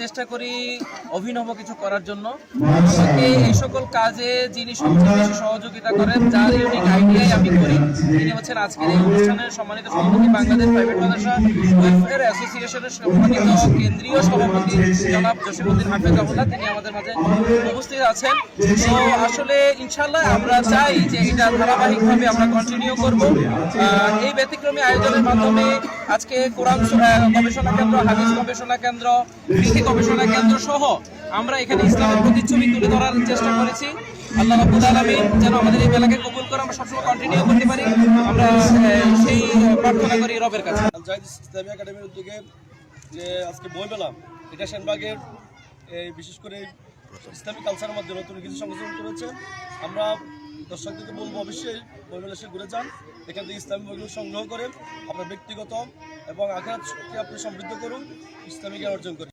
চেষ্টা করি অভিনব কিছু করার জন্য। আমাকে এই সকল কাজে যিনি সবচেয়ে বেশি সহযোগিতা করেন, যার ইউনিক আইডিয়াই আমি করি, তিনি হচ্ছেন আজকের এই অনুষ্ঠানের সম্মানিত সভাপতি, বাংলাদেশ প্রাইভেট মাদ্রাসা ওয়েলফেয়ার অ্যাসোসিয়েশনের সম্মানিত কেন্দ্রীয় সভাপতি জনাব জসিমউদ্দিন হাফেজাহুল্লাহ। তিনি আমাদের মাঝে উপস্থিত আছেন। তো আসলে ইনশাআল্লাহ আমরা চাই যে এটা ধারাবাহিকভাবে আমরা কন্টিনিউ করব। এই ব্যতিক্রমী আয়োজনের মাধ্যমে আজকে কোরআন গবেষণা কেন্দ্র, হাদিস গবেষণা কেন্দ্র, কৃষি গবেষণা কেন্দ্র সহ আমরা এখানে ইসলামের প্রতিচ্ছবি তুলে ধরার চেষ্টা করেছি। আল্লাহ রাব্বুল আলামিন যেন আমাদের এই মেলাকে কবুল করে আমরা সবসময় কন্টিনিউ করতে পারি, আমরা সেই প্রার্থনা করি রবের কাছে। আল জাহিদ ইসলামী একাডেমির উদ্যোগে যে আজকে বই মেলা, এটা সেনবাগের বিশেষ করে ইসলামিক কালচারের মধ্যে নতুন কিছু সংযোজন করেছে। আমরা দর্শকদেরকে বলবো অবশ্যই বইমেলা এসে ঘুরে যান, এখান থেকে ইসলামী বইগুলো সংগ্রহ করে আপনার ব্যক্তিগত এবং আখেরাতকে আপনি সমৃদ্ধ করুন, ইসলামী জ্ঞান অর্জন করুন।